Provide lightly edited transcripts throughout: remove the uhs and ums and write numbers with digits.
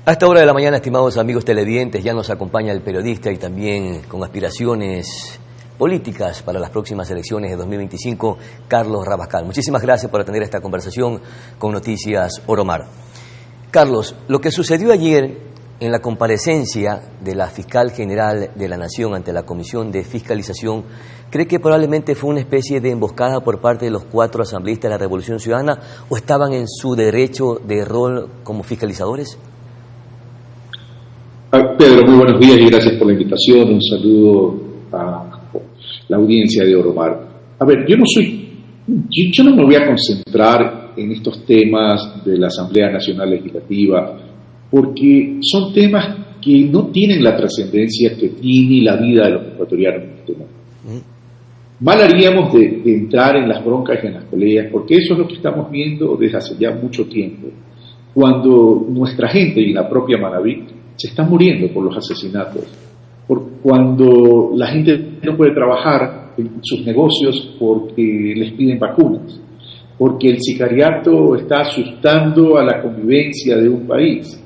A esta hora de la mañana, estimados amigos televidentes, ya nos acompaña el periodista y también con aspiraciones políticas para las próximas elecciones de 2025, Carlos Rabascal. Muchísimas gracias por atender esta conversación con Noticias Oromar. Carlos, lo que sucedió ayer en la comparecencia de la Fiscal General de la Nación ante la Comisión de Fiscalización, ¿cree que probablemente fue una especie de emboscada por parte de los 4 asambleístas de la Revolución Ciudadana o estaban en su derecho de rol como fiscalizadores? Pedro, muy buenos días y gracias por la invitación. Un saludo a la audiencia de Oromar. A ver, yo no me voy a concentrar en estos temas de la Asamblea Nacional Legislativa porque son temas que no tienen la trascendencia que tiene la vida de los ecuatorianos en este momento. Mal haríamos de entrar en las broncas y en las peleas, porque eso es lo que estamos viendo desde hace ya mucho tiempo, cuando nuestra gente y la propia Manaví se están muriendo por los asesinatos, cuando la gente no puede trabajar en sus negocios porque les piden vacunas, porque el sicariato está asustando a la convivencia de un país.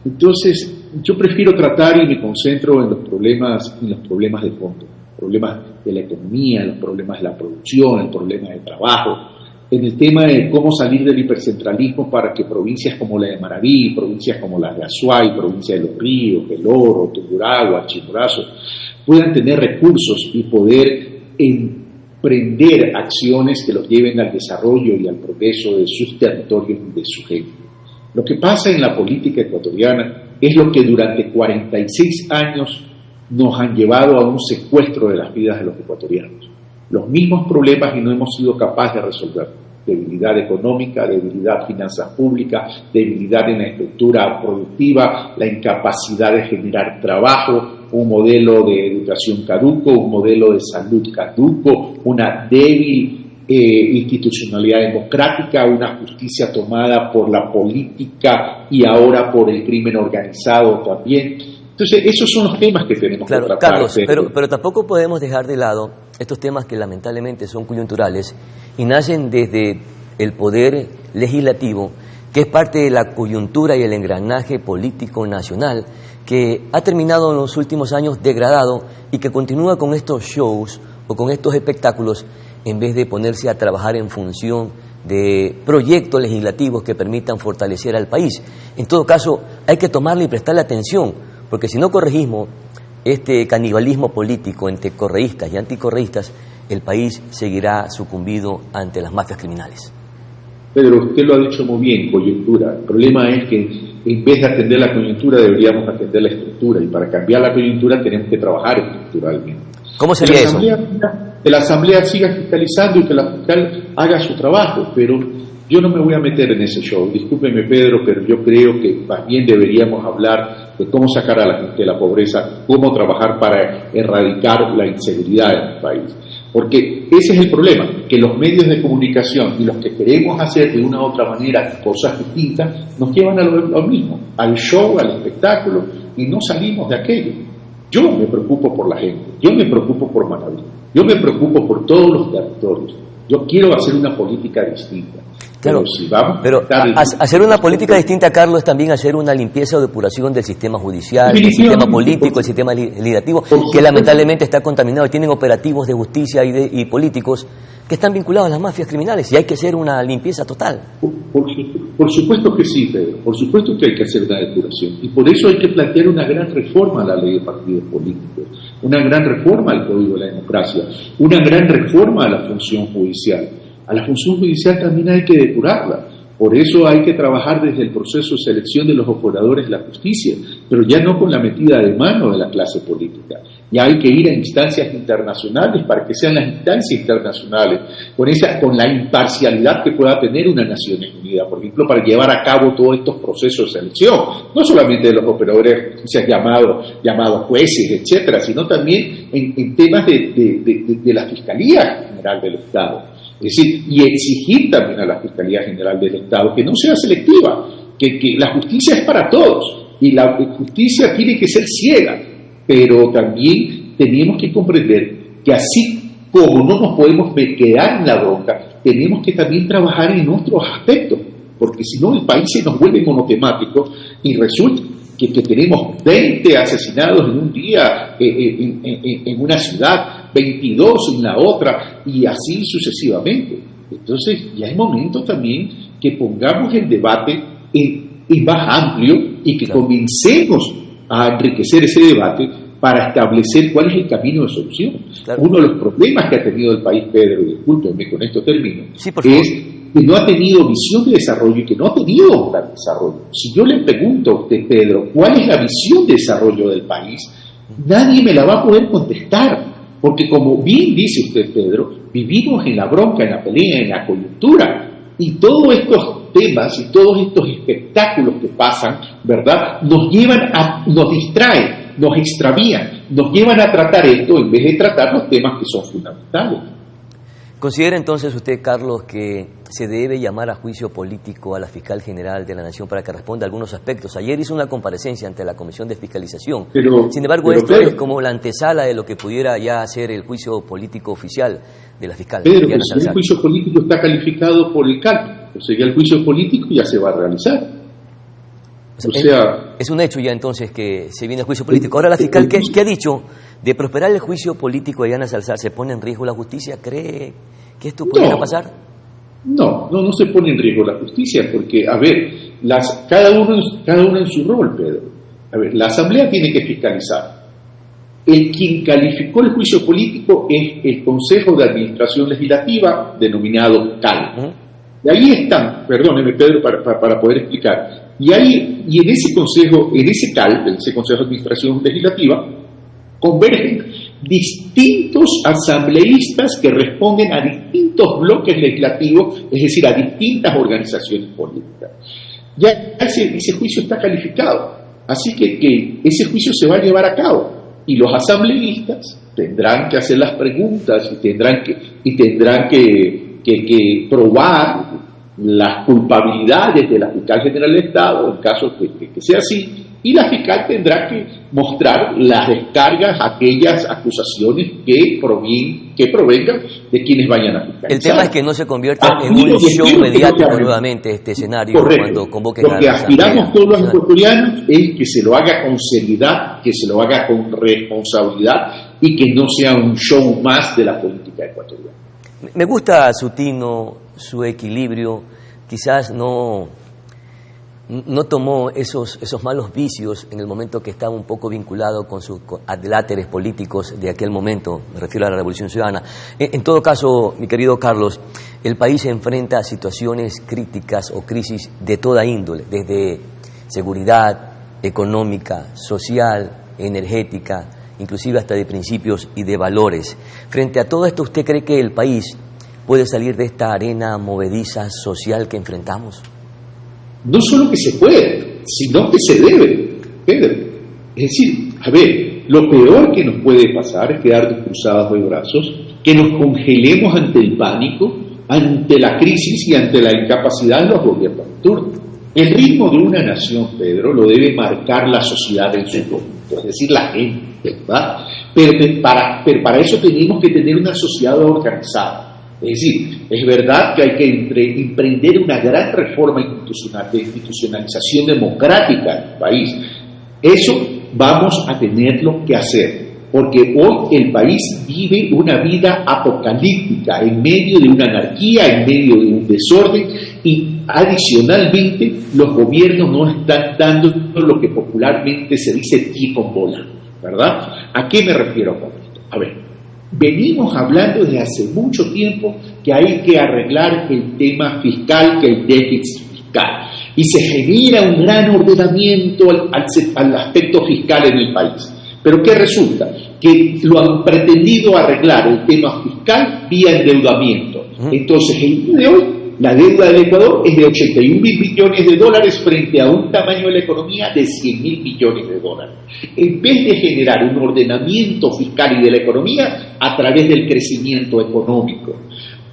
Entonces, yo prefiero tratar y me concentro en los problemas de fondo, problemas de la economía, los problemas de la producción, el problema del trabajo, en el tema de cómo salir del hipercentralismo para que provincias como la de Manaví, provincias como las de Azuay, provincia de Los Ríos, El Oro, Tungurahua, Chimborazo, puedan tener recursos y poder emprender acciones que los lleven al desarrollo y al progreso de sus territorios y de su gente. Lo que pasa en la política ecuatoriana es lo que durante 46 años nos han llevado a un secuestro de las vidas de los ecuatorianos. Los mismos problemas y no hemos sido capaces de resolver. Debilidad económica, debilidad finanzas públicas, debilidad en la estructura productiva, la incapacidad de generar trabajo, un modelo de educación caduco, un modelo de salud caduco, una débil institucionalidad democrática, una justicia tomada por la política y ahora por el crimen organizado también. Entonces, esos son los temas que tenemos que tratar. Carlos, pero tampoco podemos dejar de lado estos temas que lamentablemente son coyunturales y nacen desde el poder legislativo, que es parte de la coyuntura y el engranaje político nacional, que ha terminado en los últimos años degradado y que continúa con estos shows o con estos espectáculos en vez de ponerse a trabajar en función de proyectos legislativos que permitan fortalecer al país. En todo caso, hay que tomarle y prestarle atención, porque si no corregimos este canibalismo político entre correístas y anticorreístas, el país seguirá sucumbido ante las mafias criminales. Pedro, usted lo ha dicho muy bien, coyuntura. El problema es que en vez de atender la coyuntura deberíamos atender la estructura, y para cambiar la coyuntura tenemos que trabajar estructuralmente. ¿Cómo sería eso? Que la Asamblea siga fiscalizando y que la fiscal haga su trabajo, pero yo no me voy a meter en ese show. Discúlpeme, Pedro, pero yo creo que más bien deberíamos hablar de cómo sacar a la gente de la pobreza, cómo trabajar para erradicar la inseguridad en el país. Porque ese es el problema, que los medios de comunicación y los que queremos hacer de una u otra manera cosas distintas nos llevan a lo mismo, al show, al espectáculo, y no salimos de aquello. Yo me preocupo por la gente, yo me preocupo por Manaví, yo me preocupo por todos los territorios. Yo quiero hacer una política distinta. Claro, pero hacer una política distinta, Carlos, es también hacer una limpieza o depuración del sistema judicial, del sistema político, del sistema legislativo, que lamentablemente está contaminado y tienen operativos de justicia y políticos que están vinculados a las mafias criminales, y hay que hacer una limpieza total. Por supuesto que sí, Pedro, por supuesto que hay que hacer una depuración, y por eso hay que plantear una gran reforma a la ley de partidos políticos, una gran reforma al Código de la Democracia, una gran reforma a la función judicial. A la función judicial también hay que depurarla. Por eso hay que trabajar desde el proceso de selección de los operadores de la justicia, pero ya no con la metida de mano de la clase política. Ya hay que ir a instancias internacionales para que sean las instancias internacionales, con la imparcialidad que pueda tener una Naciones Unidas, por ejemplo, para llevar a cabo todos estos procesos de selección, no solamente de los operadores de justicia llamados jueces, etcétera, sino también en temas de la Fiscalía General del Estado. Es decir, y exigir también a la Fiscalía General del Estado que no sea selectiva, que la justicia es para todos y la justicia tiene que ser ciega, pero también tenemos que comprender que así como no nos podemos quedar en la bronca, tenemos que también trabajar en otros aspectos, porque si no el país se nos vuelve monotemático y resulta que tenemos 20 asesinados en un día en una ciudad, 22 en la otra, y así sucesivamente. Entonces ya es momento también que pongamos el debate en más amplio y que comencemos a enriquecer ese debate para establecer cuál es el camino de solución. Claro. Uno de los problemas que ha tenido el país, Pedro, discúlpenme, con esto termino, sí, es que no ha tenido visión de desarrollo y que no ha tenido un plan de desarrollo. Si yo le pregunto a usted, Pedro, ¿cuál es la visión de desarrollo del país? Nadie me la va a poder contestar, porque como bien dice usted, Pedro, vivimos en la bronca, en la pelea, en la coyuntura, y todos estos temas y todos estos espectáculos que pasan, ¿verdad?, nos distraen, nos extravían, nos llevan a tratar esto en vez de tratar los temas que son fundamentales. ¿Considera entonces usted, Carlos, que se debe llamar a juicio político a la fiscal general de la Nación para que responda a algunos aspectos? Ayer hizo una comparecencia ante la Comisión de Fiscalización. Sin embargo, esto es como la antesala de lo que pudiera ya ser el juicio político oficial de la fiscal. Pedro, pero si el juicio político está calificado por el CAL, o sea, ya el juicio político ya se va a realizar. O sea, es un hecho ya entonces que se viene el juicio político. Ahora la fiscal, ¿qué ha dicho? De prosperar el juicio político de Diana Salazar, ¿se pone en riesgo la justicia? ¿Cree que esto pudiera pasar? No se pone en riesgo la justicia, porque, a ver, cada uno en su rol, Pedro. A ver, la Asamblea tiene que fiscalizar. Quien calificó el juicio político es el Consejo de Administración Legislativa, denominado CAL. Y ahí están, perdóneme, Pedro, para poder explicar. Y en ese consejo, en ese CAL, ese Consejo de Administración Legislativa, convergen distintos asambleístas que responden a distintos bloques legislativos, es decir, a distintas organizaciones políticas. Ya ese juicio está calificado, así que ese juicio se va a llevar a cabo y los asambleístas tendrán que hacer las preguntas y tendrán que probar las culpabilidades de la fiscal general del Estado, en caso que sea así, y la fiscal tendrá que mostrar las descargas, aquellas acusaciones que provengan de quienes vayan a fiscalizar. El tema es que no se convierta en un show mediático nuevamente este escenario. Correcto, cuando convoquen lo que aspiramos todos los ecuatorianos es que se lo haga con seriedad, que se lo haga con responsabilidad y que no sea un show más de la política ecuatoriana. Me gusta su tino, su equilibrio, quizás no tomó esos malos vicios en el momento que estaba un poco vinculado con sus adláteres políticos de aquel momento, me refiero a la Revolución Ciudadana. En todo caso, mi querido Carlos, el país se enfrenta a situaciones críticas o crisis de toda índole, desde seguridad económica, social, energética, inclusive hasta de principios y de valores. Frente a todo esto, ¿usted cree que el país puede salir de esta arena movediza social que enfrentamos? No solo que se puede, sino que se debe, Pedro. Es decir, a ver, lo peor que nos puede pasar es quedarnos cruzados de brazos, que nos congelemos ante el pánico, ante la crisis y ante la incapacidad de los gobiernos en turno. El ritmo de una nación, Pedro, lo debe marcar la sociedad en su conjunto, es decir, la gente, ¿verdad? Pero para eso tenemos que tener una sociedad organizada. Es decir, es verdad que hay que emprender una gran reforma institucional, de institucionalización democrática en el país. Eso vamos a tenerlo que hacer, porque hoy el país vive una vida apocalíptica, en medio de una anarquía, en medio de un desorden, y adicionalmente los gobiernos no están dando lo que popularmente se dice pie con bola, ¿verdad? ¿A qué me refiero con esto? A ver. Venimos hablando desde hace mucho tiempo que hay que arreglar el tema fiscal, que el déficit fiscal, y se genera un gran ordenamiento al aspecto fiscal en el país. Pero ¿qué resulta? Que lo han pretendido arreglar el tema fiscal vía endeudamiento. Entonces, el día de hoy, la deuda del Ecuador es de 81 mil millones de dólares frente a un tamaño de la economía de 100 mil millones de dólares. En vez de generar un ordenamiento fiscal y de la economía a través del crecimiento económico.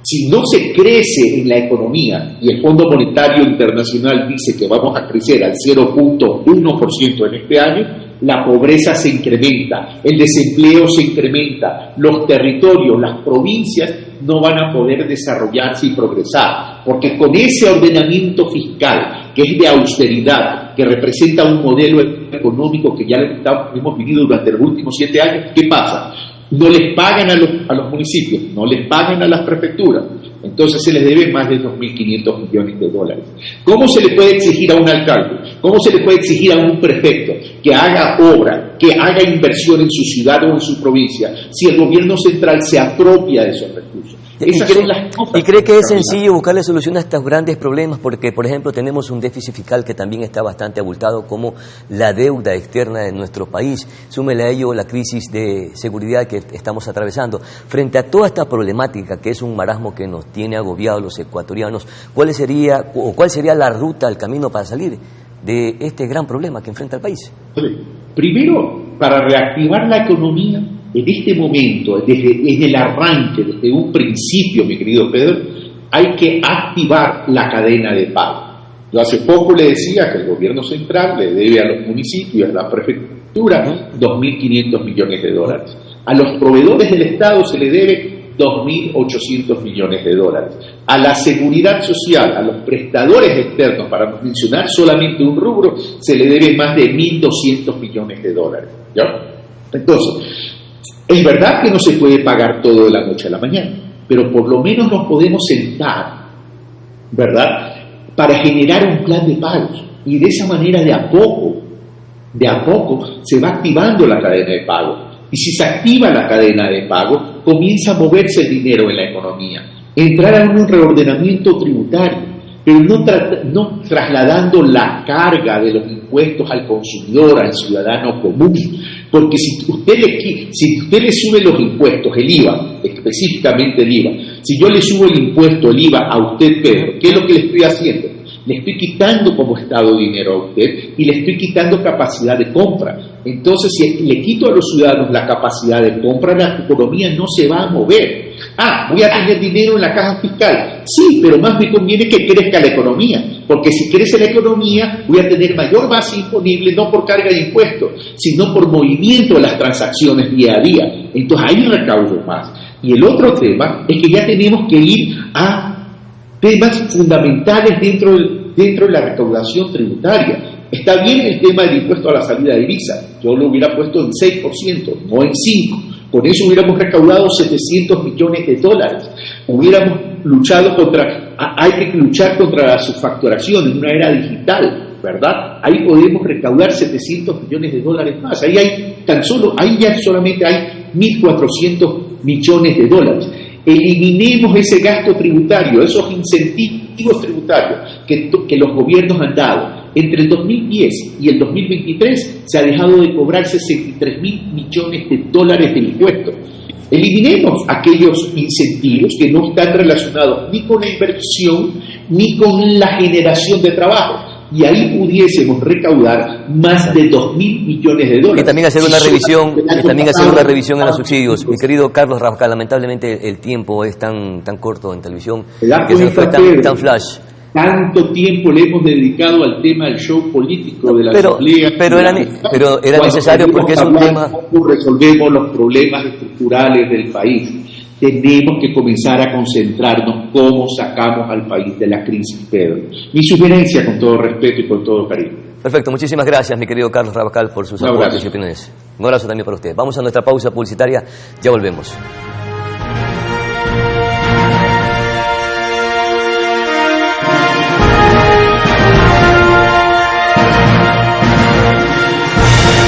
Si no se crece en la economía, y el Fondo Monetario Internacional dice que vamos a crecer al 0.1% en este año, la pobreza se incrementa, el desempleo se incrementa, los territorios, las provincias no van a poder desarrollarse y progresar, porque con ese ordenamiento fiscal que es de austeridad, que representa un modelo económico que ya hemos vivido durante los últimos 7 años, ¿qué pasa? No les pagan a los municipios, no les pagan a las prefecturas, entonces se les debe más de 2.500 millones de dólares. ¿Cómo se le puede exigir a un alcalde, cómo se le puede exigir a un prefecto que haga obra, que haga inversión en su ciudad o en su provincia, si el gobierno central se apropia de esos recursos? ¿Y cree que es sencillo buscarle solución a estos grandes problemas? Porque, por ejemplo, tenemos un déficit fiscal que también está bastante abultado, como la deuda externa de nuestro país. Súmele a ello la crisis de seguridad que estamos atravesando. Frente a toda esta problemática, que es un marasmo que nos tiene agobiados los ecuatorianos, ¿cuál sería la ruta, el camino para salir de este gran problema que enfrenta el país? Primero, para reactivar la economía, en este momento, desde el arranque, desde un principio, mi querido Pedro, hay que activar la cadena de pago. Yo hace poco le decía que el gobierno central le debe a los municipios y a la prefectura 2.500 millones de dólares. A los proveedores del Estado se le debe 2.800 millones de dólares. A la seguridad social, a los prestadores externos, para no mencionar solamente un rubro, se le debe más de 1.200 millones de dólares. ¿Ya? Entonces, es verdad que no se puede pagar todo de la noche a la mañana, pero por lo menos nos podemos sentar, ¿verdad?, para generar un plan de pagos. Y de esa manera, de a poco, se va activando la cadena de pago. Y si se activa la cadena de pago, comienza a moverse el dinero en la economía. Entrar a un reordenamiento tributario, pero no trasladando la carga de los impuestos al consumidor, al ciudadano común. Porque si usted le sube los impuestos, el IVA, específicamente el IVA, si yo le subo el impuesto, el IVA a usted, Pedro, ¿qué es lo que le estoy haciendo? Le estoy quitando como Estado dinero a usted y le estoy quitando capacidad de compra. Entonces, si le quito a los ciudadanos la capacidad de compra, la economía no se va a mover. Voy a tener dinero en la caja fiscal. Sí, pero más me conviene que crezca la economía, porque si crece la economía, voy a tener mayor base disponible, no por carga de impuestos, sino por movimiento de las transacciones día a día. Entonces, hay recaudo más. Y el otro tema es que ya tenemos que ir a temas fundamentales dentro de la recaudación tributaria. Está bien el tema del impuesto a la salida de divisa, yo lo hubiera puesto en 6%, no en 5%. Con eso hubiéramos recaudado 700 millones de dólares. Hubiéramos luchado hay que luchar contra la subfacturación en una era digital, ¿verdad? Ahí podemos recaudar 700 millones de dólares más. Ahí ya solamente hay 1.400 millones de dólares. Eliminemos ese gasto tributario, esos incentivos tributarios que los gobiernos han dado. Entre el 2010 y el 2023 se ha dejado de cobrar 63.000 millones de dólares de impuestos. Eliminemos aquellos incentivos que no están relacionados ni con la inversión ni con la generación de trabajo. Y ahí pudiésemos recaudar más de 2.000 millones de dólares. Y también hacer una revisión en los subsidios. Mi querido Carlos Rabascal, lamentablemente el tiempo es tan corto en televisión, que se fue tan flash. Tanto tiempo le hemos dedicado al tema del show político de la asamblea. Pero era necesario, porque es un tema. ¿Cómo resolvemos los problemas estructurales del país? Tenemos que comenzar a concentrarnos cómo sacamos al país de la crisis, Pedro. Mi sugerencia, con todo respeto y con todo cariño. Perfecto, muchísimas gracias, mi querido Carlos Rabascal, por sus aportes y opiniones. Un abrazo también para usted. Vamos a nuestra pausa publicitaria, ya volvemos.